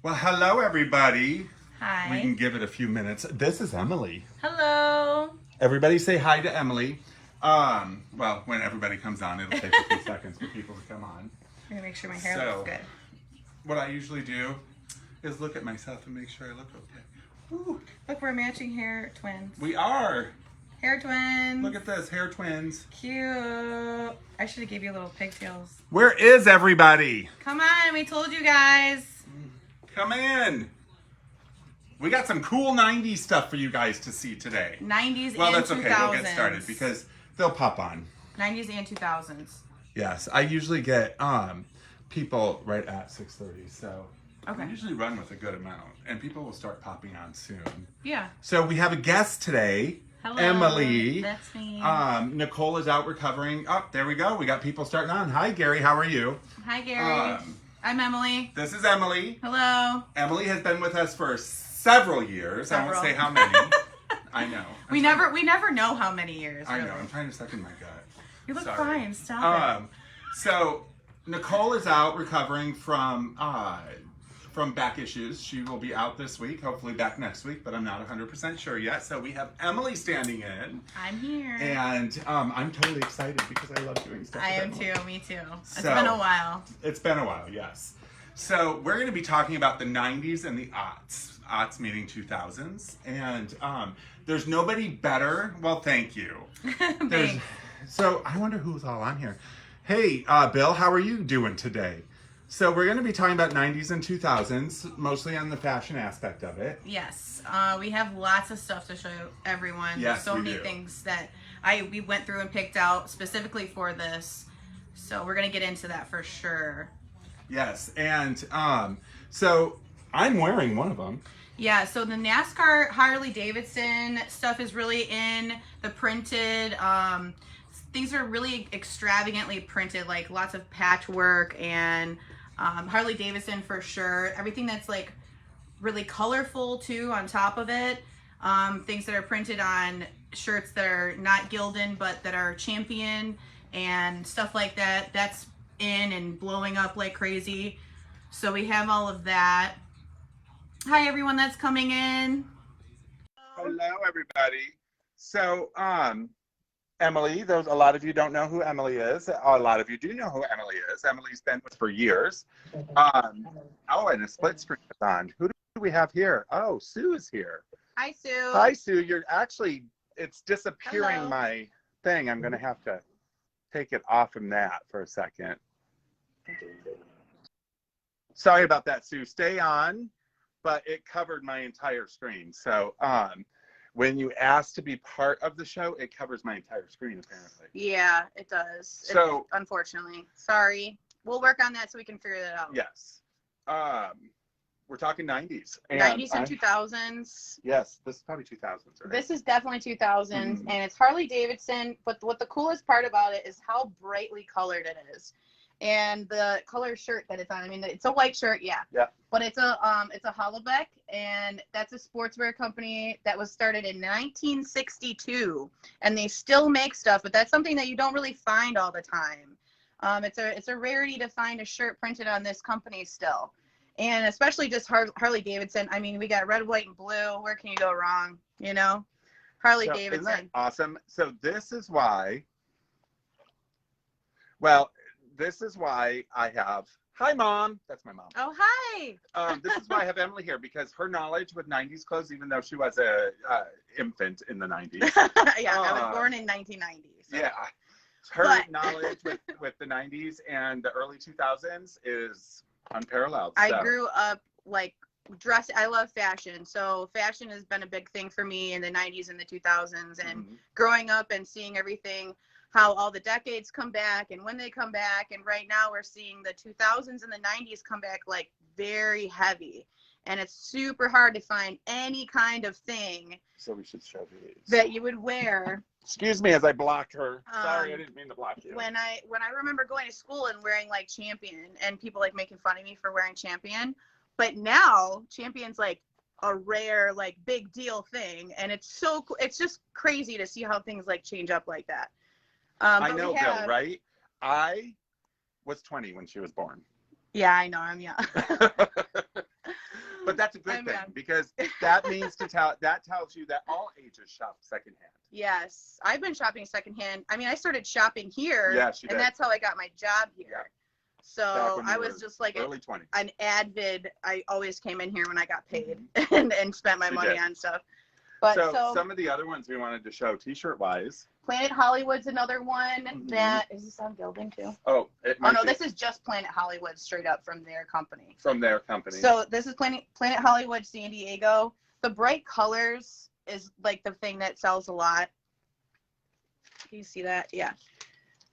Well, hello, everybody. Hi. We can give it a few minutes. This is Emily. Hello. Everybody say hi to Emily. Well, when everybody comes on, it'll take a few seconds for people to come on. I'm gonna make sure my hair So, looks good. What I usually do is look at myself and make sure I look okay. Woo. Look, we're matching hair twins. We are. Hair twins. Look at this, hair twins. Cute. I should have gave you little pigtails. Where is everybody? Come on, we told you guys. Come in. We got some cool 90s stuff for you guys to see today. 90's Well, and that's 2000s. okay. We'll get started because they'll pop on. 90's and 2000s. Yes, I usually get people right at 6:30, so Okay. we usually run with a good amount, and people will start popping on soon. Yeah. So we have a guest today, Hello. Emily. That's me. Nicole is out recovering. Oh, there we go. We got people starting on. Hi, Gary. How are you? Hi, Gary. I'm Emily. This is Emily. Hello. Emily has been with us for several years. I won't say how many. I know. We never know how many years. I really. know. I'm trying to suck in my gut. You look Sorry. fine. Stop it. So Nicole is out recovering from back issues. She will be out this week, hopefully back next week, but I'm not 100% sure yet. So we have Emily standing in. I'm here. And I'm totally excited because I love doing stuff I am with Emily. too. Me too. It's So- been a while. It's been a while, yes. So we're going to be talking about the 90s and the aughts. Aughts meaning 2000s. And there's nobody better. Well, thank you. Thanks. So I wonder who's all on here. Hey, Bill, how are you doing today? So we're going to be talking about 90s and 2000s, mostly on the fashion aspect of it. Yes, we have lots of stuff to show everyone. Yes, so we many do. things that we went through and picked out specifically for this. So we're gonna get into that for sure. Yes, and so I'm wearing one of them. Yeah, so the NASCAR Harley Davidson stuff is really in the printed. Things are really extravagantly printed, like lots of patchwork and Harley Davidson for sure. Everything that's like really colorful too on top of it. Things that are printed on shirts that are not Gildan but that are Champion and stuff like that. That's in and blowing up like crazy. So we have all of that. Hi everyone that's coming in. Hello, everybody. So, Emily, a lot of you don't know who Emily is. A lot of you do know who Emily is. Emily's been with us for years. And a split screen is on. Who do we have here? Oh, Sue is here. Hi Sue. Hi, Sue. It's disappearing, Hello. my thing. I'm going to have to take it off from that for a second. Sorry about that, Sue. Stay on, but it covered my entire screen. So, when you ask to be part of the show, it covers my entire screen, apparently. Yeah, it does. So, Unfortunately. Sorry. We'll work on that so we can figure that out. yes. We're talking 90s. 90s and 2000s. Yes, this is probably 2000s, right? This is definitely 2000s, and it's Harley Davidson. But what the coolest part about it is how brightly colored it is, and the color shirt that it's on. I mean, it's a white shirt, yeah. Yeah. But it's a Hollaback, and that's a sportswear company that was started in 1962, and they still make stuff. But that's something that you don't really find all the time. It's a rarity to find a shirt printed on this company still. And especially just Harley Davidson. I mean, we got red, white, and blue. Where can you go wrong? You know? Harley Davidson. Isn't that awesome? So this is why I have, hi, Mom. That's my mom. Oh, hi. This is why I have Emily here, because her knowledge with 90s clothes, even though she was a infant in the 90s. Yeah, I was born in 1990. So. Yeah. Her knowledge with the 90s and the early 2000s is unparalleled. So. I grew up like dress. I love fashion. So fashion has been a big thing for me in the 90s and the 2000s. And growing up and seeing everything, how all the decades come back and when they come back. And right now we're seeing the 2000s and the 90s come back like very heavy. And it's super hard to find any kind of thing So we should show these. that you would wear. Excuse me as I block her. Sorry, I didn't mean to block you. When I remember going to school and wearing like Champion and people like making fun of me for wearing Champion, but now Champion's like a rare like big deal thing, and it's so cool. It's just crazy to see how things like change up like that. I know, Bill, right? I was 20 when she was born. Yeah, I know. I'm young. But that's a good thing young. because that tells you that all ages shop secondhand. Yes, I've been shopping secondhand. I mean, I started shopping here, and that's how I got my job here. Yeah. So I was just like early 20s. an avid. I always came in here when I got paid Mm-hmm. and spent my money on stuff. But so some of the other ones we wanted to show T-shirt wise. Planet Hollywood's another one that is this on Gildan too? Oh, This is just Planet Hollywood straight up from their company. So this is Planet Hollywood San Diego. The bright colors is like the thing that sells a lot. Can you see that? Yeah.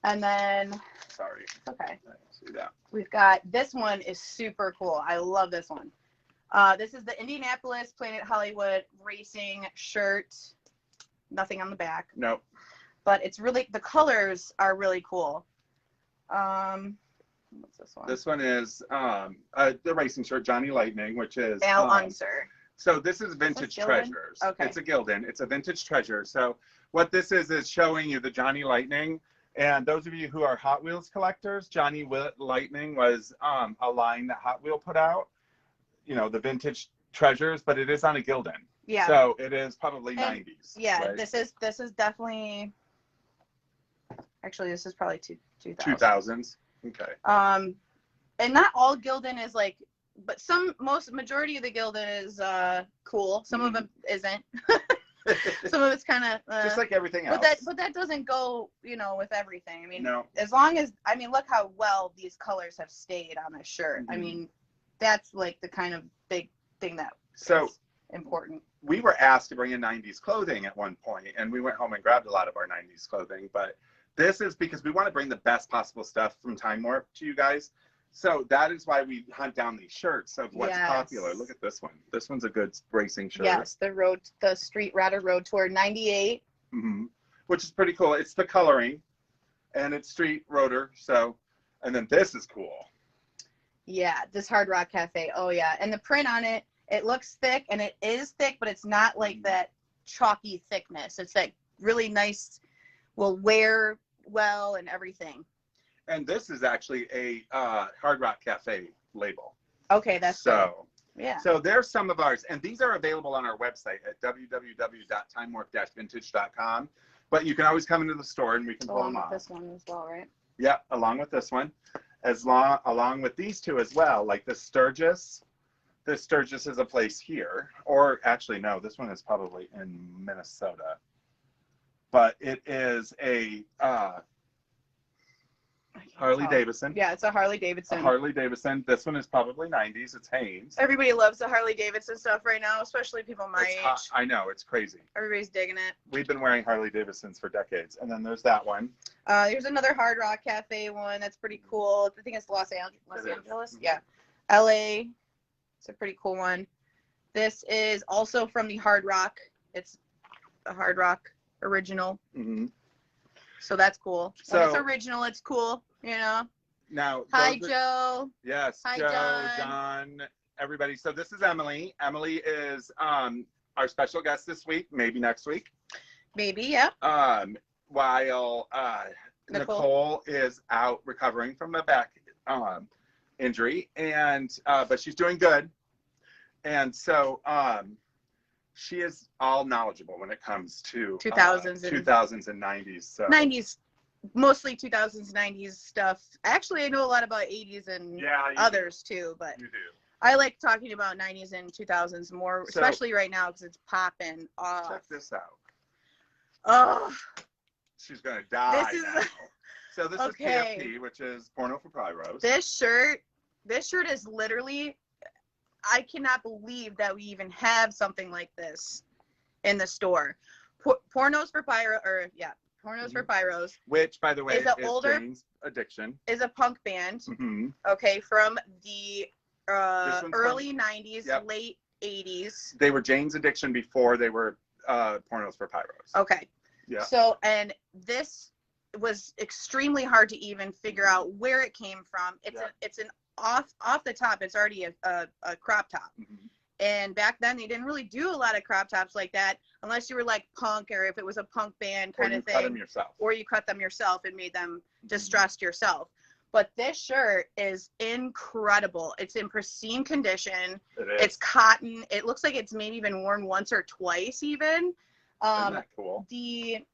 And then sorry. Okay. I don't see that. We've got this one is super cool. I love this one. This is the Indianapolis Planet Hollywood racing shirt. Nothing on the back. Nope. But it's really, the colors are really cool. What's this one? This one is the racing shirt, Johnny Lightning, which is Al Unser. So this is Vintage Treasures. Okay. It's a Gildan. It's a vintage treasure. So what this is showing you the Johnny Lightning. And those of you who are Hot Wheels collectors, Johnny Lightning was a line that Hot Wheel put out. You know, the vintage treasures, but it is on a Gildan. Yeah. So it is probably 90s. Yeah, right? this is definitely. Actually, this is probably 2000s. 2000s. Okay. And not all Gildan is like, but majority of the Gildan is cool. Some of them isn't. Some of it's kind of just like everything else. But that doesn't go, with everything. I mean, no. As long as look how well these colors have stayed on this shirt. Mm-hmm. I mean, that's like the kind of big thing that is important. We were asked to bring in 90s clothing at one point, and we went home and grabbed a lot of our 90s clothing. But this is because we want to bring the best possible stuff from Time Warp to you guys. So that is why we hunt down these shirts of what's popular. Look at this one. This one's a good racing shirt. Yes, the Street Radar Road Tour 98. Mm-hmm. Which is pretty cool. It's the coloring, and it's street rotor. So, and then this is cool. Yeah, this Hard Rock Cafe. Oh yeah, and the print on it, it looks thick, and it is thick, but it's not like that chalky thickness. It's like really nice, will wear well and everything. And this is actually a Hard Rock Cafe label. Okay, that's so good. Yeah. So there's some of ours, and these are available on our website at www.timewarp-vintage.com. But you can always come into the store and we can pull them off. This one as well, right? Yeah, along with this one, along with these two as well, like the Sturgis. This Sturgis is a place here, or actually no, this one is probably in Minnesota. But it is a Harley Davidson. Yeah, it's a Harley Davidson. A Harley Davidson. This one is probably 90s. It's Hanes. Everybody loves the Harley Davidson stuff right now, especially people my age. I know, it's crazy. Everybody's digging it. We've been wearing Harley Davidsons for decades. And then there's that one. There's another Hard Rock Cafe one that's pretty cool. I think it's Los Angeles. Yeah. LA. It's a pretty cool one. This is also from the Hard Rock. It's a Hard Rock original. Mm-hmm. So that's cool. So when it's original, it's cool, Now, hi, Joe. Yes, hi, Joe, John, everybody. So this is Emily. Emily is our special guest this week, maybe next week. Maybe, yeah. While Nicole is out recovering from a back injury, and but she's doing good. And so she is all knowledgeable when it comes to 2000s and 90s. So 90s, mostly 2000s, 90s stuff. Actually, I know a lot about 80s and others too, but you do. I like talking about 90s and 2000s more, especially right now because it's popping off. Check this out. Oh, she's gonna die now. So this is okay. PFP, which is Porno for Pyros. This shirt is literally. I cannot believe that we even have something like this in the store. Pornos for Pyros. Which, by the way, is older Jane's Addiction. Is a punk band. Mm-hmm. Okay, from the early 90s, late 80s. They were Jane's Addiction before they were Pornos for Pyros. Okay. Yeah. So, and this was extremely hard to even figure out where it came from. It's an off the top, it's already a crop top. Mm-hmm. And back then they didn't really do a lot of crop tops like that unless you were like punk, or if it was a punk band kind of thing, cut them yourself. Or you cut them yourself and made them distressed yourself. But this shirt is incredible. It's in pristine condition. It is. It's cotton. It looks like it's maybe been worn once or twice even. Isn't that cool? The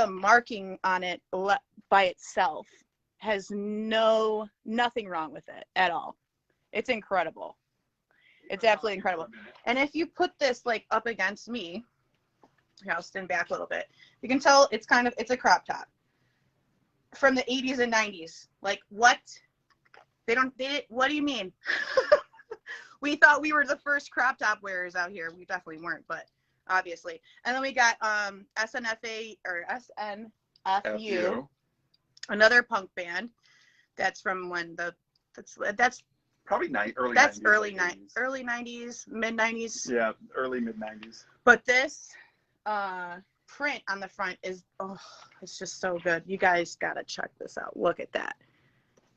marking on it by itself has nothing wrong with it at all. It's incredible. It's absolutely incredible. And if you put this like up against me, here, I'll stand back a little bit. You can tell it's a crop top from the 80s and 90s. Like what? What do you mean? We thought we were the first crop top wearers out here. We definitely weren't, but obviously. And then we got SNFA or SNFU, another punk band. That's from when that's probably early 90s. Early 90s, mid 90s. Yeah, early mid 90s. But this print on the front is, it's just so good. You guys gotta check this out. Look at that.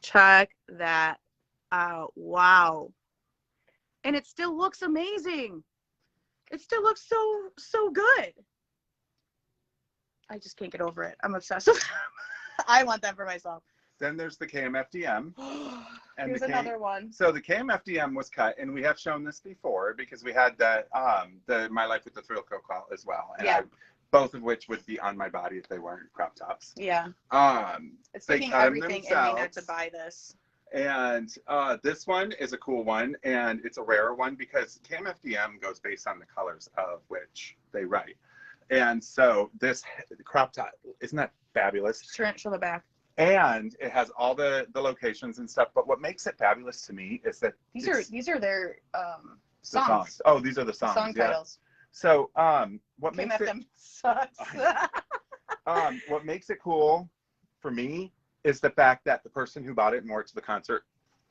Check that out. Wow. And it still looks amazing. It still looks so good. I just can't get over it. I'm obsessed with them. I want them for myself. Then there's the KMFDM. And here's another one. So the KMFDM was cut, and we have shown this before because we had the My Life with the Thrill Coco as well. And yeah. Both of which would be on my body if they weren't crop tops. Yeah. It's taking everything in me not to buy this. And this one is a cool one, and it's a rare one because KMFDM goes based on the colors of which they write. And so this crop top, isn't that fabulous? Show the back. And it has all the locations and stuff. But what makes it fabulous to me is that these are their songs. Oh, these are the songs. Song titles. So what makes it sucks. What makes it cool for me is the fact that the person who bought it and wore it to the concert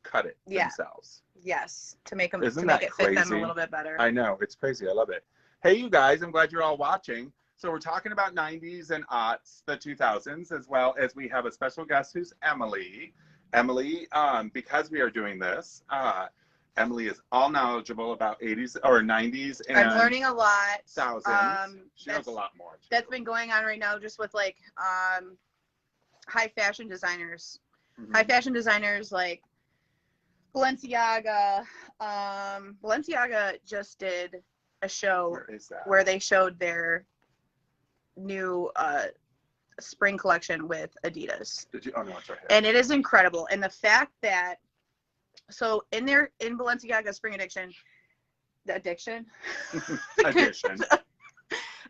cut it themselves. Yes, to make them Isn't to make that it fit them crazy? a little bit better. I know, it's crazy. I love it. Hey, you guys, I'm glad you're all watching. So we're talking about 90s and aughts, the 2000s, as well as we have a special guest who's Emily. Emily, because we are doing this, Emily is all knowledgeable about 80s or 90s and I'm learning a lot. Thousands. She knows a lot more too. That's been going on right now just with like high fashion designers. Mm-hmm. High fashion designers like Balenciaga. Balenciaga just did a show where they showed their new spring collection with Adidas. Did you? Oh no, it's right here. And it is incredible. And the fact that in Balenciaga spring addiction.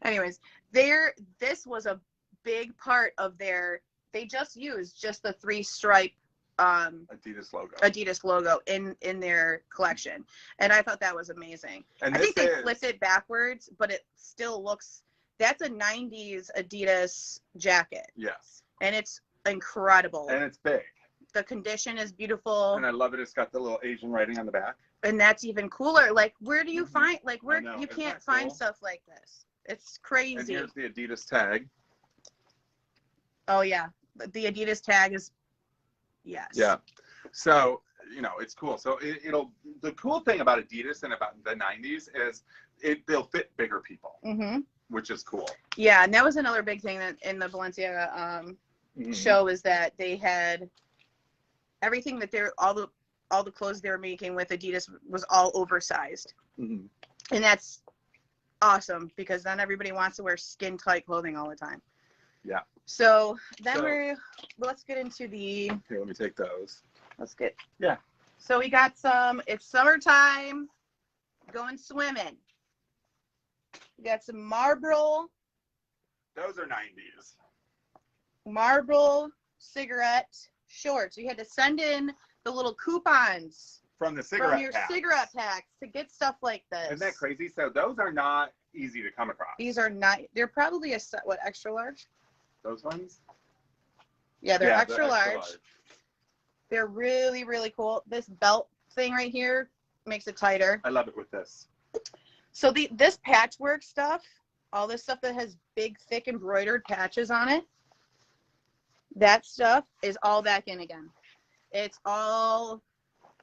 Anyways, this was a big part of they just used the 3-stripe Adidas logo in their collection. And I thought that was amazing. And I think they flipped it backwards, but it still looks, that's a 90s Adidas jacket. Yes. And it's incredible. And it's big. The condition is beautiful. And I love it. It's got the little Asian writing on the back. And that's even cooler. Like, where do you find, like, where you can't find stuff like this? It's crazy. And here's the Adidas tag. Oh, yeah. The Adidas tag is, yes. Yeah. So, it's cool. So the cool thing about Adidas and about the 90s is they'll fit bigger people, which is cool. Yeah. And that was another big thing that in the Balenciaga show is that they had everything that all the clothes they were making with Adidas was all oversized. And that's awesome because then everybody wants to wear skin tight clothing all the time. Yeah. So then let's get into the. Here, let me take those. Let's get. Yeah. So we got it's summertime, going swimming. We got some Marlboro. Those are 90s. Marlboro cigarette shorts. You had to send in the little coupons from your cigarette packs to get stuff like this. Isn't that crazy? So those are not easy to come across. These are not. They're probably extra large? Those ones? Yeah, they're extra large. They're really, really cool. This belt thing right here makes it tighter. I love it with this. So this patchwork stuff, all this stuff that has big, thick embroidered patches on it, that stuff is all back in again. It's all,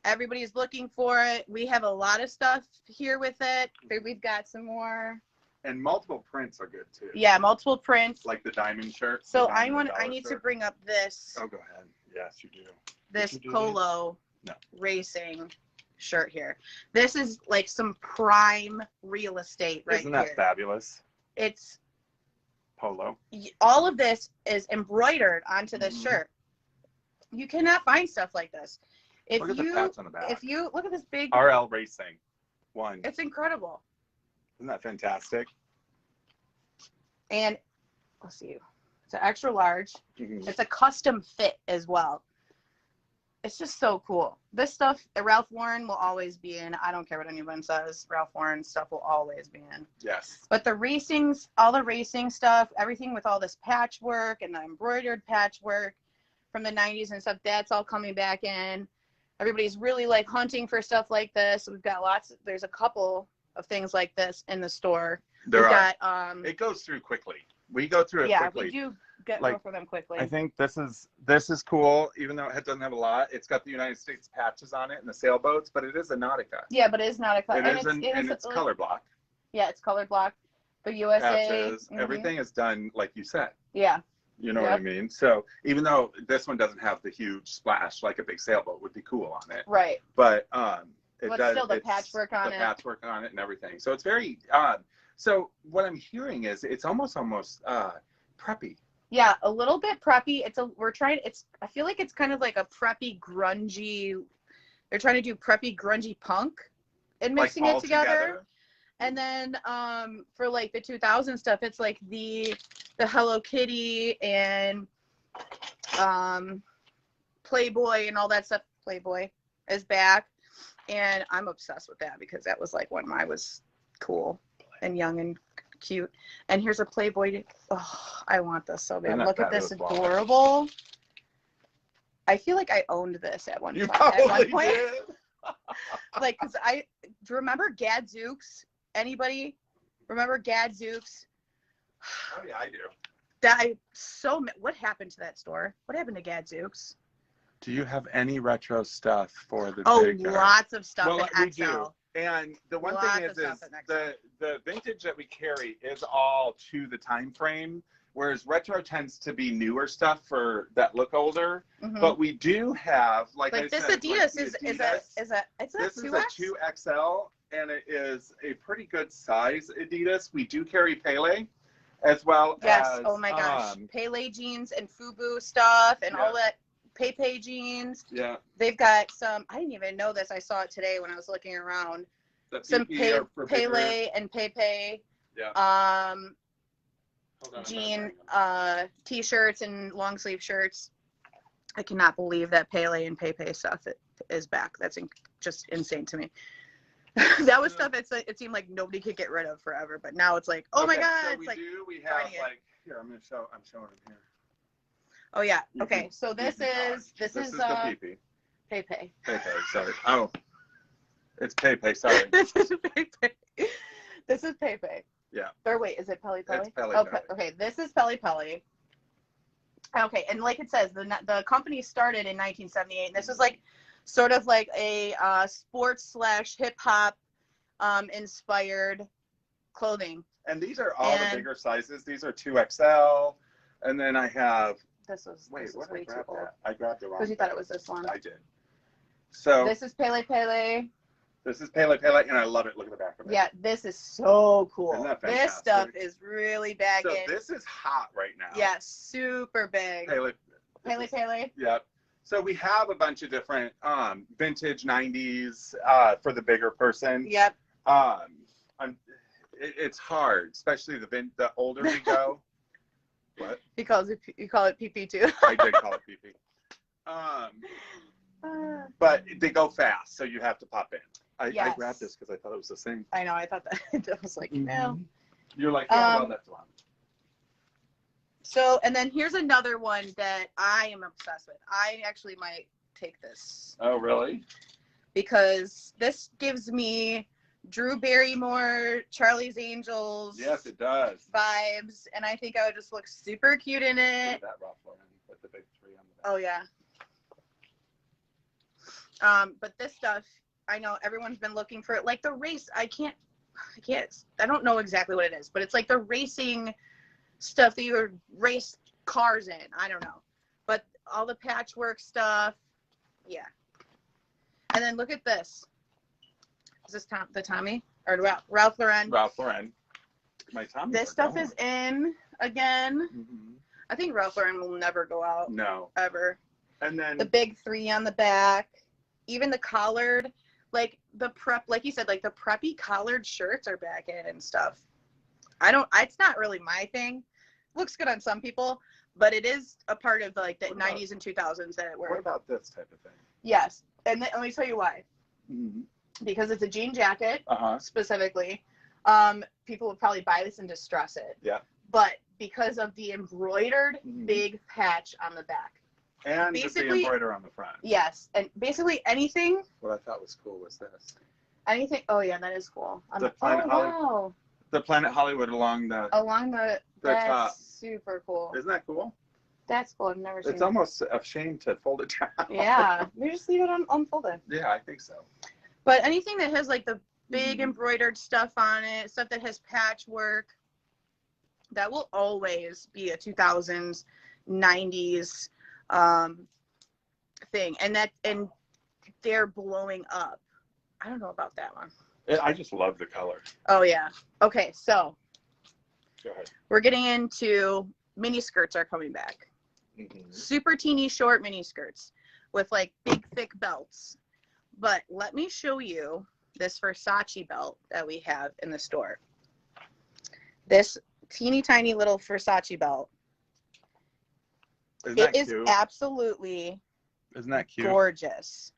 everybody's looking for it. We have a lot of stuff here with it. We've got some more. And multiple prints are good too. Yeah, multiple prints. Like the diamond shirt. So I need to bring up this. Oh, go ahead. Yes, you do. This polo No. racing shirt here. This is like some prime real estate right here. Isn't that fabulous? It's Polo. all of this is embroidered onto this shirt. You cannot find stuff like this. Look at the patch on the back. If you look at this big RL Racing 1. it's incredible. Isn't that fantastic? And let's see. It's an extra large. Mhm. It's a custom fit as well. It's just so cool. This stuff, Ralph Lauren will always be in. I don't care what anyone says. Ralph Lauren stuff will always be in. Yes. But all the racing stuff, everything with all this patchwork and the embroidered patchwork from the 90s and stuff, that's all coming back in. Everybody's really like hunting for stuff like this. We've got there's a couple of things like this in the store. We've got, it goes through quickly. We go through it quickly. Yeah, we do go for them quickly. I think this is cool, even though it doesn't have a lot. It's got the United States patches on it and the sailboats, but it is a Nautica. Yeah, but it is Nautica. It's color block. Yeah, it's color block. The USA. Patches. Everything is done like you said. Yeah. You know what I mean? So even though this one doesn't have the huge splash like a big sailboat would be cool on it. Right. But still the patchwork on it. The patchwork on it and everything. So it's very so what I'm hearing is it's almost preppy. Yeah, a little bit preppy. I feel like it's kind of like a preppy grungy. They're trying to do preppy grungy punk and mixing it together. And then for like the 2000 stuff, it's like the Hello Kitty and Playboy and all that stuff. Playboy is back, and I'm obsessed with that because that was like when I was cool and young and cute. And here's a Playboy. Oh, I want this so bad. Look at this adorable. I feel like I owned this at one point. Did. Like, cause do you remember Gadzooks? Anybody remember Gadzooks? Oh yeah, I do. What happened to that store? What happened to Gadzooks? Do you have any retro stuff for the lots of stuff in XL. We do. And the one thing is the vintage that we carry is all to the time frame, whereas retro tends to be newer stuff for that look older. Mm-hmm. But we do have like I this said, Adidas like is a 2XL, and it is a pretty good size Adidas. We do carry Pele as well as oh my gosh, Pele jeans and FUBU stuff and all that. Pepe jeans. Yeah. They've got some. I didn't even know this. I saw it today when I was looking around. Some Pele and Pepe. Yeah. Jean t-shirts and long sleeve shirts. I cannot believe that Pele and Pepe stuff is back. That's just insane to me. That was stuff it seemed like nobody could get rid of forever, but now it's like, oh my god, so it's we like do. We have like here. I'm showing it here. Oh yeah. Okay. So this is the Pepe. Pepe. Pepe. Sorry. Oh, it's Pepe. Sorry. This is Pepe. This is Pepe. Yeah. Or wait, is it Pele? It's Pele. Okay. This is Pele. Okay, and like it says, the company started in 1978. And this is like sort of like a sports / hip hop inspired clothing. And these are all the bigger sizes. These are 2XL, and then I have. This was way too old. I grabbed the wrong. Because you thought it was this one. I did. So this is Pele. This is Pele, and I love it. Look at the back of it. Yeah, this is so cool. Isn't that fantastic? This stuff is really bagging. So this is hot right now. Yeah, super big. Pele. Yep. So we have a bunch of different vintage 90s for the bigger person. Yep. It's hard, especially the older we go. What? You call it PP too. I did call it PP. But they go fast, so you have to pop in. I grabbed this because I thought it was the same. I know. I thought that. I was like, no. You're like, well, that's one. So, and then here's another one that I am obsessed with. I actually might take this. Oh, really? Because this gives me Drew Barrymore, Charlie's Angels. Yes, it does. Vibes, and I think I would just look super cute in it. That Ralph Lauren with the big 3 on the back. Oh yeah. But this stuff, I know everyone's been looking for it. Like the race, I don't know exactly what it is, but it's like the racing stuff that you would race cars in. I don't know. But all the patchwork stuff. Yeah. And then look at this. Is this the Tommy or Ralph Lauren? Ralph Lauren. My Tommy. This stuff is in again. I think Ralph Lauren will never go out. No. Ever. And then the big 3 on the back, even the collared, like the prep, like you said, like the preppy collared shirts are back in and stuff. It's not really my thing. Looks good on some people, but it is a part of like the 90s and 2000s that it works. What about this type of thing? Yes. And let me tell you why. Because it's a jean jacket, specifically. People would probably buy this and distress it. Yeah. But because of the embroidered big patch on the back. And just the embroider on the front. Yes. And basically anything. What I thought was cool was this. Anything. Oh, yeah, that is cool. Wow. The Planet Hollywood along the that's top. Super cool. Isn't that cool? That's cool. I've never seen it. It's almost a shame to fold it down. Yeah. We just leave it unfolded. Yeah, I think so. But anything that has like the big embroidered stuff on it, stuff that has patchwork, that will always be a 2000s, 90s thing. And they're blowing up. I don't know about that one. I just love the color. Oh, yeah. Okay, so go ahead. We're getting into mini skirts are coming back. Super teeny short mini skirts with like big thick belts. But let me show you this Versace belt that we have in the store. This teeny tiny little Versace belt. It is absolutely Isn't that cute? Gorgeous.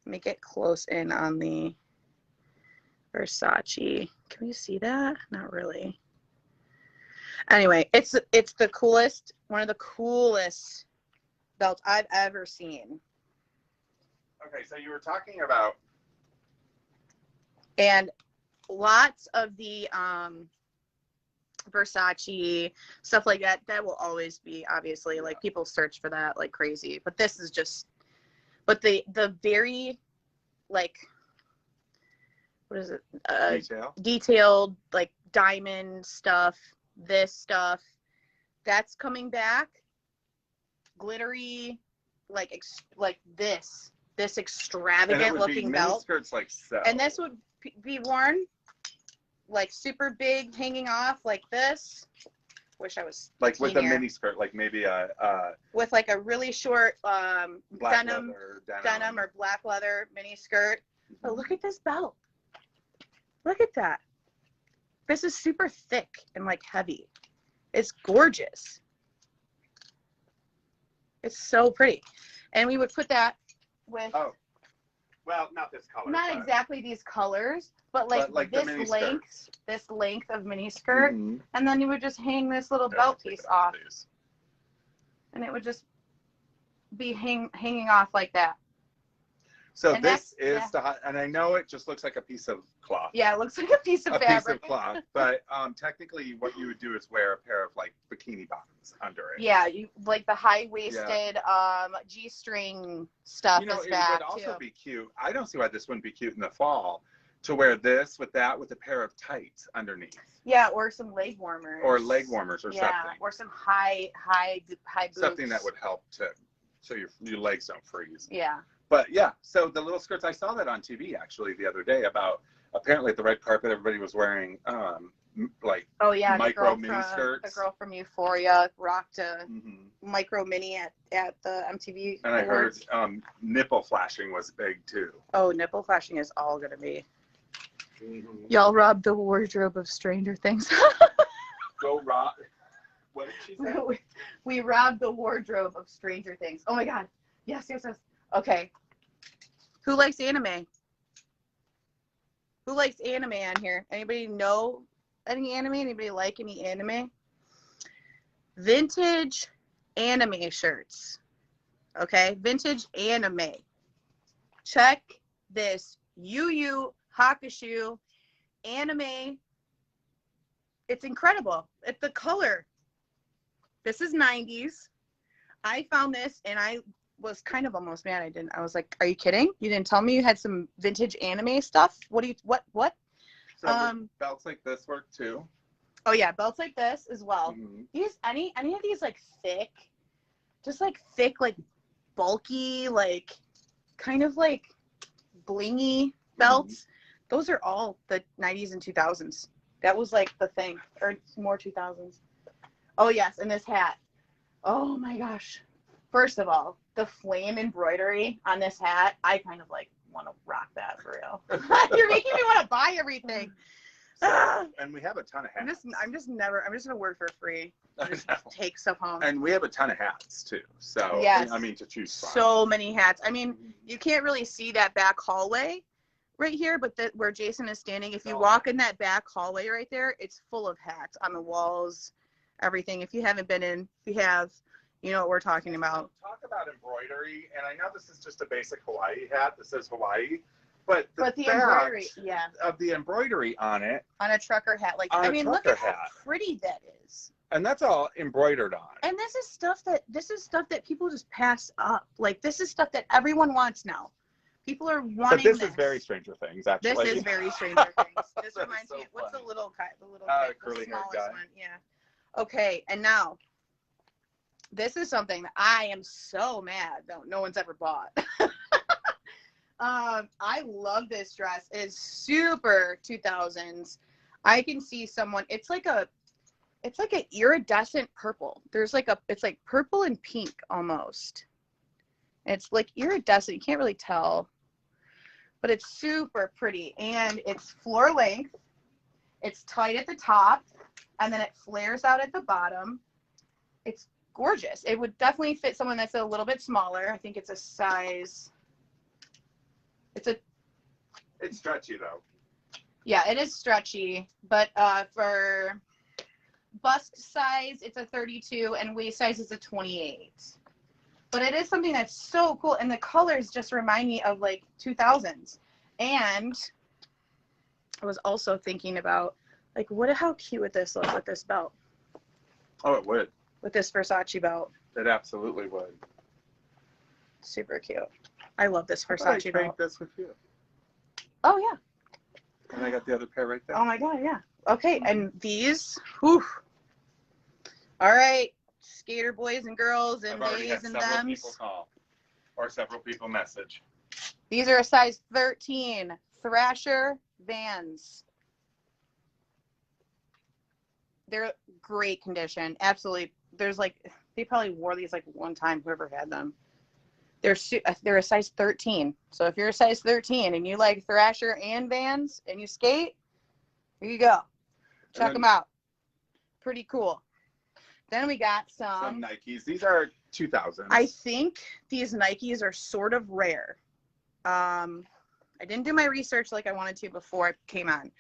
Let me get close in on the Versace. Can you see that? Not really. Anyway, it's the coolest, one of the coolest belts I've ever seen. Okay, so you were talking about, and lots of the Versace stuff like that will always be, obviously, like people search for that like crazy, but this is just, but the very like, what is it, detailed like diamond stuff, this stuff that's coming back, glittery, like this extravagant looking belt, like so. And this would be worn like super big, hanging off like this. Wish I was like with a mini skirt, like maybe with like a really short denim denim or black leather mini skirt. But look at this belt. Look at that. This is super thick and like heavy. It's gorgeous. It's so pretty. And we would put that with, oh, well, not this color. Not exactly these colors, but like this length of mini skirt. And then you would just hang this little belt piece off. And it would just be hanging off like that. So and this is and I know it just looks like a piece of cloth. Yeah, it looks like a piece of fabric. Piece of cloth. But technically what you would do is wear a pair of like bikini bottoms under it. Yeah, you like the high-waisted G-string stuff. You know, it would also be cute. I don't see why this wouldn't be cute in the fall to wear this with that with a pair of tights underneath. Yeah, or some leg warmers. Or leg warmers or something. Or some high boots. Something that would help so your legs don't freeze. Yeah. But yeah, so the little skirts, I saw that on TV actually the other day about apparently at the red carpet everybody was wearing micro mini skirts. The girl from Euphoria rocked a micro mini at the MTV And Awards. I heard nipple flashing was big too. Oh, nipple flashing is all gonna be. Y'all robbed the wardrobe of Stranger Things. Go rob. What did she say? We robbed the wardrobe of Stranger Things. Oh my God. Yes. Okay. Who likes anime? Who likes anime on here? Anybody know any anime? Anybody like any anime? Vintage anime shirts. Okay? Vintage anime. Check this Yu Yu Hakusho anime. It's incredible. It's the color. This is 90s. I found this and I was kind of almost mad. I was like, are you kidding? You didn't tell me you had some vintage anime stuff? What? So belts like this work too? Oh yeah, belts like this as well. Use any of these like thick, just like thick, like bulky, like kind of like blingy belts. Those are all the 90s and 2000s. That was like the thing, or more 2000s. Oh yes, and this hat. Oh my gosh. First of all, the flame embroidery on this hat, I kind of like want to rock that for real. You're making me want to buy everything. So, and we have a ton of hats. I'm just gonna work for free. Just take stuff home. And we have a ton of hats too. So yes. I mean, to choose from. So many hats. I mean, you can't really see that back hallway right here, but where Jason is standing, if you walk in that back hallway right there, it's full of hats on the walls, everything. If you haven't been in, if you have, you know what we're talking about. Talk about embroidery, and I know this is just a basic Hawaii hat that says Hawaii, but the embroidery, of the embroidery on it, on a trucker hat, like I mean, look at how pretty that is. And that's all embroidered on. And this is stuff that people just pass up. Like this is stuff that everyone wants now. People are wanting. But this is very Stranger Things, actually. This is very Stranger Things. This reminds me. What's the little guy? The little guy, curly haired guy. One. Yeah. Okay, and now this is something that I am so mad that no one's ever bought. I love this dress. It's super 2000s. I can see someone. It's like an iridescent purple. It's like purple and pink almost. It's like iridescent. You can't really tell, but it's super pretty, and it's floor length. It's tight at the top, and then it flares out at the bottom. It's gorgeous. It would definitely fit someone that's a little bit smaller. I think it's a size. It's stretchy though. Yeah, it is stretchy, but for bust size, it's a 32, and waist size is a 28. But it is something that's so cool, and the colors just remind me of like 2000s. And I was also thinking about like, how cute would this look with this belt? Oh, it would. With this Versace belt. It absolutely would. Super cute. I love this Versace belt. I trade this with you. Oh yeah. And I got the other pair right there. Oh my god, yeah. Okay, and these, whew. All right, skater boys and girls and theys and thems. People call or several people message. These are a size 13 Thrasher Vans. They're great condition. Absolutely. There's like, they probably wore these like one time, whoever had them. They're a size 13. So if you're a size 13 and you like Thrasher and Vans and you skate, here you go. Check them out. Pretty cool. Then we got some Nikes. These are 2000s. I think these Nikes are sort of rare. I didn't do my research like I wanted to before I came on,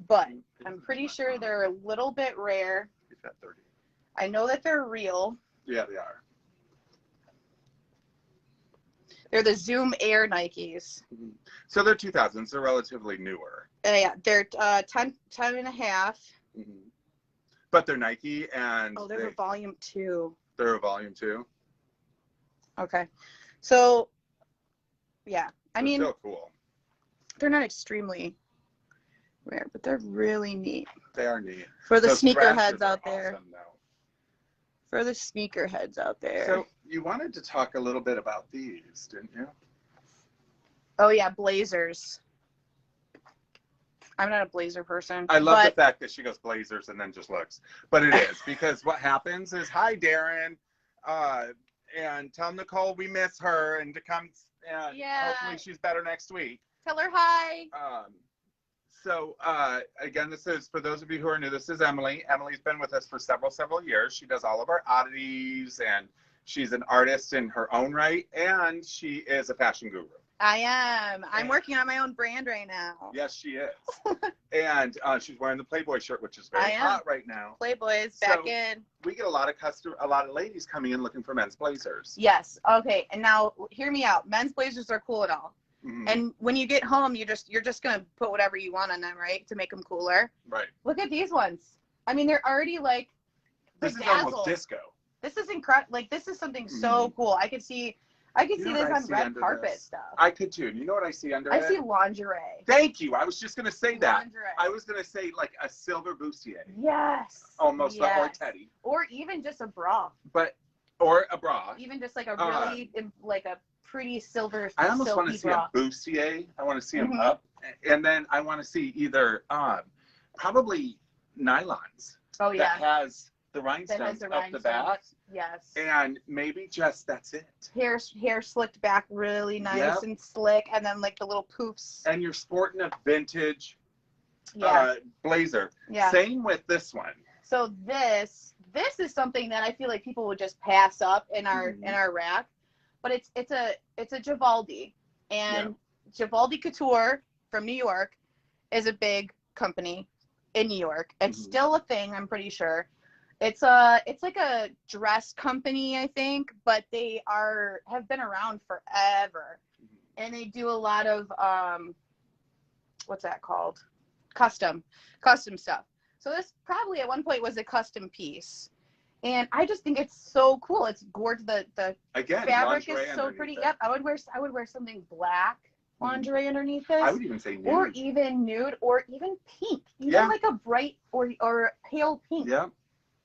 but I'm pretty sure they're a little bit rare. I know that they're real. Yeah, they are. They're the Zoom Air Nikes. So they're 2000s. They're relatively newer. Yeah, they're 10 and a half. But they're Nike, and they're a volume 2. They're a volume 2. Okay, so yeah, I mean, still cool. They're not extremely rare, but they're really neat. They are neat for the sneakerheads out there. Awesome, for the sneakerheads out there. So you wanted to talk a little bit about these, didn't you? Oh yeah, blazers. I'm not a blazer person. I love the fact that she goes blazers and then just looks. But it is, because what happens is, hi, Darren, and tell Nicole we miss her and to come, and hopefully she's better next week. Tell her hi. So, again, this is, for those of you who are new, this is Emily. Emily's been with us for several years. She does all of our oddities, and she's an artist in her own right, and she is a fashion guru. I am. I'm working on my own brand right now. Yes, she is. And she's wearing the Playboy shirt, which is very hot right now. Playboy's back in. We get a lot of ladies coming in looking for men's blazers. Yes. Okay. And now, hear me out. Men's blazers are cool at all. Mm-hmm. And when you get home, you're just gonna put whatever you want on them, right, to make them cooler. Right. Look at these ones. I mean, they're already like. This is almost disco. This is incredible. Like, this is something so cool. I could see this on red carpet stuff. I could too. You know what I see under it? I see lingerie. Thank you. I was just going to say that. Lingerie. I was going to say like a silver bustier. Yes. Almost, or Teddy. Or even just a bra. But Or a bra. Even just like a really, like a pretty silver, I almost want to see bra. a bustier. I want to see them up. And then I want to see either, probably nylons. Oh, yeah. That has the rhinestones up the back. Yes. And maybe just that's it. Hair slicked back really nice and slick, and then like the little poofs. And you're sporting a vintage blazer. Yeah. Same with this one. So this is something that I feel like people would just pass up in our rack, but it's a Givaldi, and Givaldi Couture from New York is a big company in New York. It's still a thing, I'm pretty sure. It's like a dress company, I think, but they have been around forever, and they do a lot of what's that called? Custom stuff. So this probably at one point was a custom piece, and I just think it's so cool. It's gorgeous. The fabric is so pretty. Yep, I would wear something black lingerie underneath this. I would even say nude. Or even nude, or even pink. Even like a bright or pale pink. Yeah.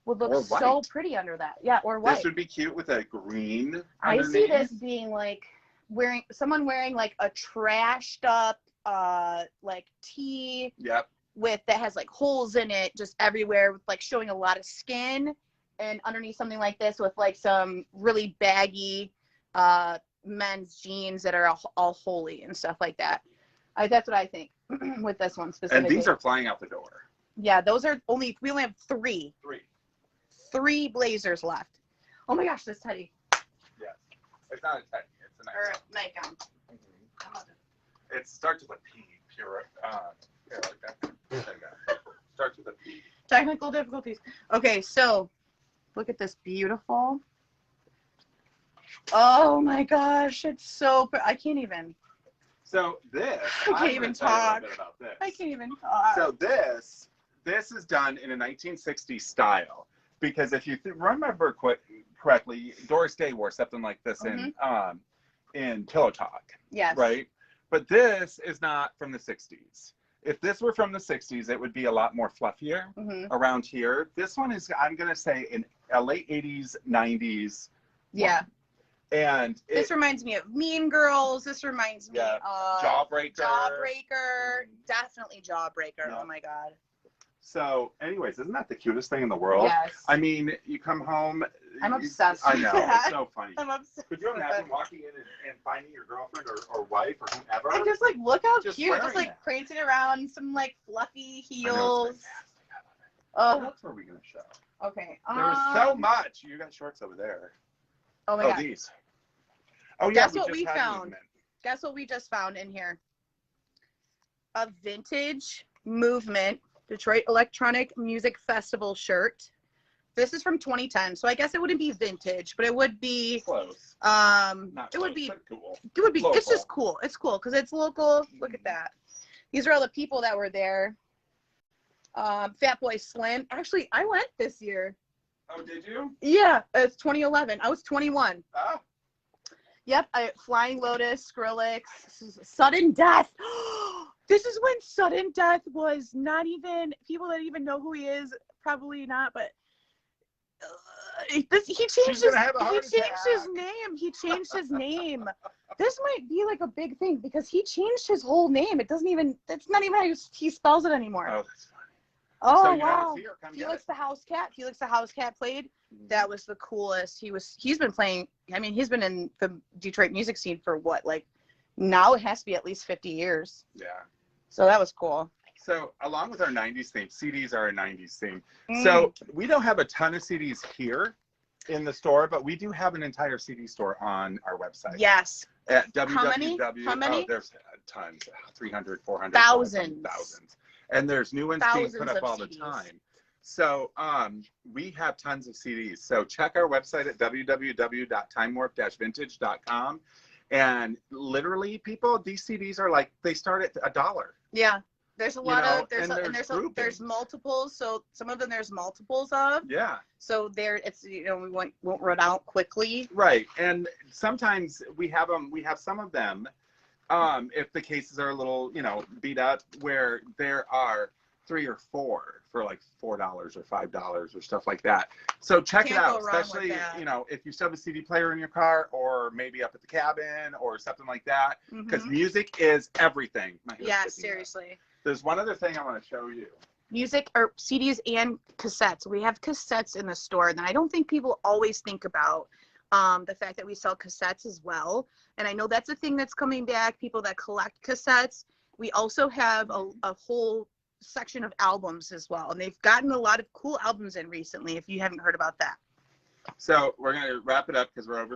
Would look so pretty under that. Yeah, or white. This would be cute with a green underneath. I see this being like someone wearing like a trashed up like tee. Yep. That has like holes in it just everywhere, with like showing a lot of skin, and underneath something like this with like some really baggy men's jeans that are all holey and stuff like that. That's what I think with this one specifically. And these are flying out the door. Yeah, we only have three blazers left. Oh my gosh, this teddy. Yes. It's not a teddy, it's a nightgown. It starts with a P, pure like that. Starts with a P. Technical difficulties. Okay, so look at this beautiful. Oh my gosh, it's so. I can't even. So this. I can't even talk. I can't even talk. So this is done in a 1960s style, because if you remember correctly, Doris Day wore something like this in Pillow Talk. Yes. Right. But this is not from the 60s. If this were from the 60s, it would be a lot more fluffier around here. This one is, I'm going to say, in a late 80s, 90s. Yeah. One. And this reminds me of Mean Girls. This reminds me of Jawbreaker. Definitely Jawbreaker. Yeah. Oh my God. So, anyways, isn't that the cutest thing in the world? Yes. I mean, you come home. I'm obsessed with that. I know. It's so funny. I'm obsessed. Could you imagine walking in and finding your girlfriend or wife or whomever? And just like, look how cute. Just like it. prancing around in some like fluffy heels. I know, it's fantastic. What else are we going to show? Okay. There was so much. You got shorts over there. Oh my God. These. Oh yeah. Guess what we found? Guess what we just found in here? A vintage Movement Detroit Electronic Music Festival shirt. This is from 2010, so I guess it wouldn't be vintage, but it would be close. It would be cool. It would be local. It's just cool. It's cool because it's local. Look at that. These are all the people that were there. Fatboy Slim. Actually, I went this year. Oh, did you? Yeah, it's 2011. I was 21. Oh. Yep, Flying Lotus, Skrillex, Sudden Death. This is when Sudden Death was not even, people that even know who he is, probably not, but he changed his name. He changed his name. This might be like a big thing because he changed his whole name. It's not even how he spells it anymore. Oh, that's funny. Oh, so wow. Felix the House Cat played. That was the coolest. He's been playing, I mean, he's been in the Detroit music scene for what, like, now it has to be at least 50 years. Yeah. So that was cool. So along with our 90s theme, CDs are a 90s theme. So we don't have a ton of CDs here in the store, but we do have an entire CD store on our website. Yes. At www. How many? Oh, there's tons, 300, 400. Thousands. And there's new ones being put up all the CDs. time. So we have tons of CDs. So check our website at www.timewarp-vintage.com. And literally, people, these CDs are like, they start at $1. Yeah. There's a lot of, there's multiples. So some of them there's multiples of. Yeah. So it's, we won't run out quickly. Right. And sometimes we have some of them, if the cases are a little, beat up, where there are 3 or 4 for like $4 or $5 or stuff like that. So check it Can't go out, wrong with especially, that. you know, if you still have a CD player in your car or maybe up at the cabin or something like that, because music is everything. Yeah, seriously. There's one other thing I want to show you. Music or CDs and cassettes. We have cassettes in the store, and I don't think people always think about the fact that we sell cassettes as well. And I know that's a thing that's coming back, people that collect cassettes. We also have a whole section of albums as well, and they've gotten a lot of cool albums in recently, if you haven't heard about that. So we're going to wrap it up because we're after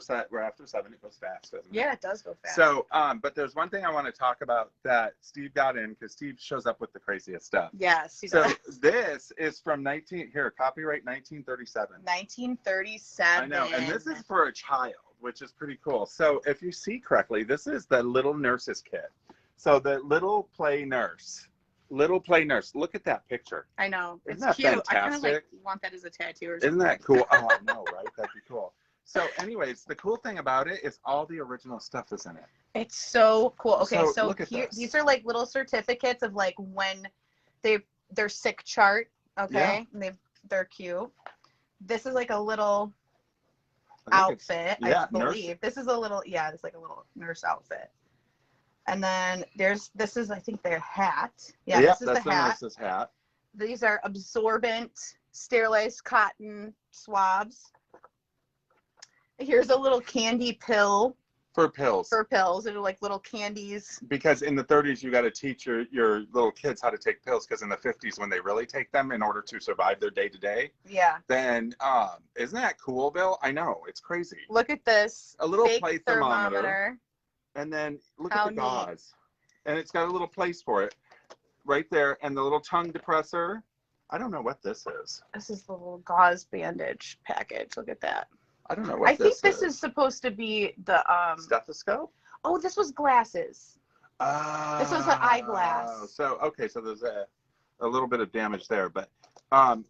7. It goes fast, doesn't it? Yeah, it does go fast. So, but there's one thing I want to talk about that Steve got in, because Steve shows up with the craziest stuff. Yes, he so does. This is from copyright 1937. 1937. I know, and this is for a child, which is pretty cool. So if you see correctly, this is the little nurse's kit. So the little play nurse. Look at that picture. I know. Isn't It's that cute. fantastic? I kind of like want that as a tattoo or something. Isn't that cool? Oh, I know, right? That'd be cool. So anyways, the cool thing about it is all the original stuff is in it. It's so cool. Okay, so look at here, this. these are like little certificates of like when their sick chart. Okay, yeah. And they're cute. This is like a little outfit, I believe. Nurse. This is a little, it's like a little nurse outfit. And then this is, I think, their hat. Yeah, this is that's the hat. Nurse's hat. These are absorbent, sterilized cotton swabs. Here's a little candy pill. For pills. They're like little candies. Because in the 30s, you got to teach your little kids how to take pills. Because in the 50s, when they really take them in order to survive their day-to-day. Yeah. Then, isn't that cool, Bill? I know. It's crazy. Look at this. A little fake play thermometer. And then look at the gauze. And it's got a little place for it right there. And the little tongue depressor. I don't know what this is. This is the little gauze bandage package. Look at that. I don't know what this is. I think this is supposed to be the stethoscope? Oh, this was glasses. This was an eyeglass. So there's a little bit of damage there, but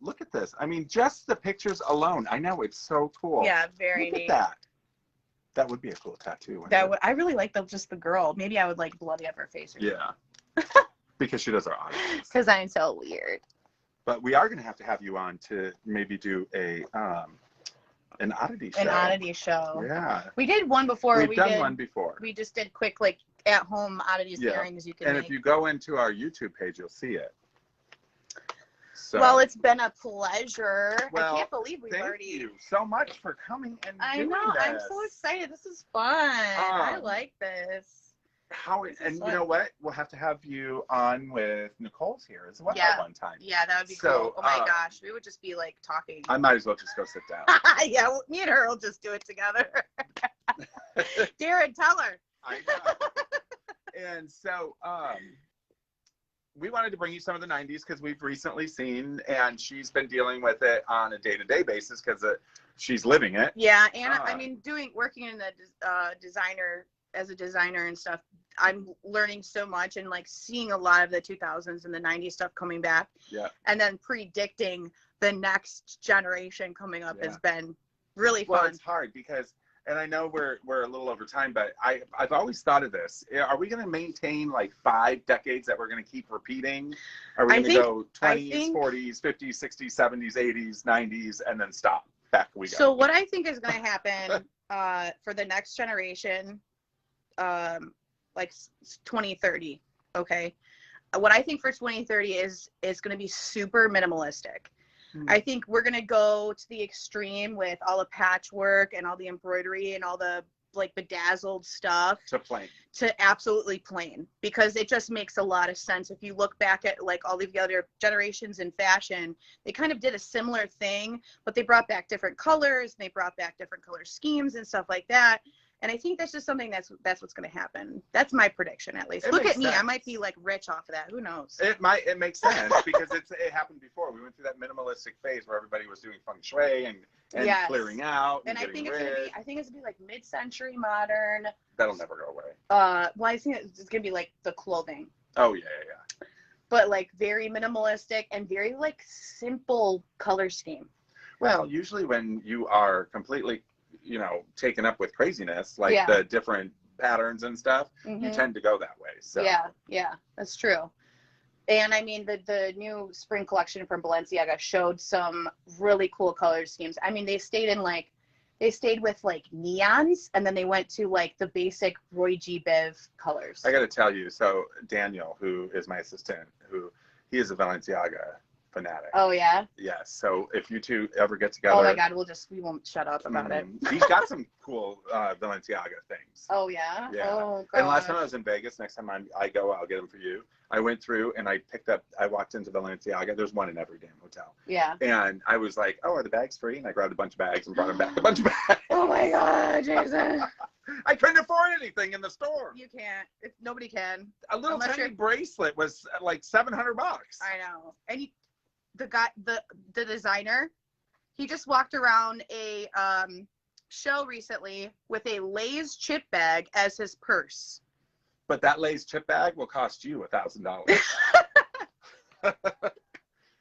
look at this. I mean, just the pictures alone. I know, it's so cool. Yeah, very neat. Look at that. That would be a cool tattoo. I really like just the girl. Maybe I would like bloody up her face. Yeah. Because she does our eyes. Because I'm so weird. But we are going to have you on to maybe do an oddity show. An oddity show. Yeah. We did one before. We've done one before. We just did quick, like, at-home oddities pairings you can And make. if you go into our YouTube page, you'll see it. So, well, it's been a pleasure. Well, I can't believe we've already... Thank you so much for coming and doing I know. this. I'm so excited. This is fun. I like this. You know what? We'll have to have you on with Nicole's here as well at one time. Yeah, that would be cool. Oh my gosh, we would just be like talking. I might as well just go sit down. Yeah, me and her will just do it together. Darren, tell her. I know. And so, we wanted to bring you some of the 90s because we've recently seen, and she's been dealing with it on a day-to-day basis because she's living it. Yeah, and I mean, working in the as a designer and stuff, I'm learning so much and like seeing a lot of the 2000s and the 90s stuff coming back. Yeah. And then predicting the next generation coming up has been really fun. Well, it's hard because, and I know we're a little over time, but I've always thought of this. Are we going to maintain like 5 decades that we're going to keep repeating? Are we going to go 20s, 40s, 50s, 60s, 70s, 80s, 90s, and then stop? Back we go. So what I think is going to happen for the next generation, like 2030, okay? What I think for 2030 is going to be super minimalistic. I think we're going to go to the extreme with all the patchwork and all the embroidery and all the like bedazzled stuff to absolutely plain, because it just makes a lot of sense. If you look back at like all the other generations in fashion, they kind of did a similar thing, but they brought back different colors, and they brought back different color schemes and stuff like that. And I think that's just something that's what's going to happen. That's my prediction, at least. Look at me. I might be like rich off of that. Who knows? It makes sense because it happened before. We went through that minimalistic phase where everybody was doing feng shui and clearing out and getting rid. I think it's going to be like mid-century modern. That'll never go away. Well, I think it's going to be like the clothing. Oh, yeah. But like very minimalistic and very like simple color scheme. Well, usually when you are completely taken up with craziness, like the different patterns and stuff, you tend to go that way. So yeah, that's true. And I mean, the new spring collection from Balenciaga showed some really cool color schemes. I mean, they stayed with like neons, and then they went to like the basic Roy G. Biv colors. I got to tell you, so Daniel, who is my assistant, he is a Balenciaga fanatic. Oh yeah. Yes. So if you two ever get together, oh my God, we won't shut up about it. He's got some cool Balenciaga things. Oh yeah. Yeah. Oh God. And last time I was in Vegas, next time I go, I'll get them for you. I went through and I walked into Balenciaga. There's one in every damn hotel. Yeah. And I was like, oh, are the bags free? And I grabbed a bunch of bags and brought them back a bunch of bags. Oh my God, Jason. I couldn't afford anything in the store. You can't. Nobody can. A little tiny bracelet was like $700. I know. And the designer, he just walked around a show recently with a Lay's chip bag as his purse. But that Lay's chip bag will cost you $1,000.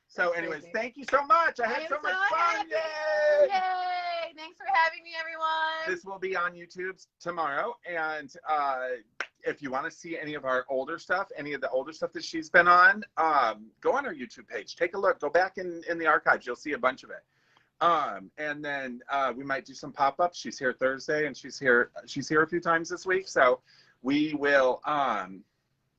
So anyways, thank you so much. I had so much fun. Yay! Yay! Thanks for having me, everyone. This will be on YouTube tomorrow. And if you want to see any of our older stuff, any of the older stuff that she's been on, go on our YouTube page. Take a look. Go back in the archives. You'll see a bunch of it. And then we might do some pop-ups. She's here Thursday, and she's here a few times this week. So we will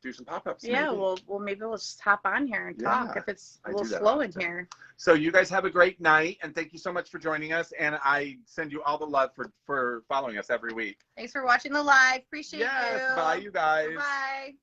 do some pop-ups. Yeah, maybe we'll just hop on here and talk if it's a little slow in here. So you guys have a great night, and thank you so much for joining us. And I send you all the love for following us every week. Thanks for watching the live. Appreciate you. Yes, bye, you guys. Bye.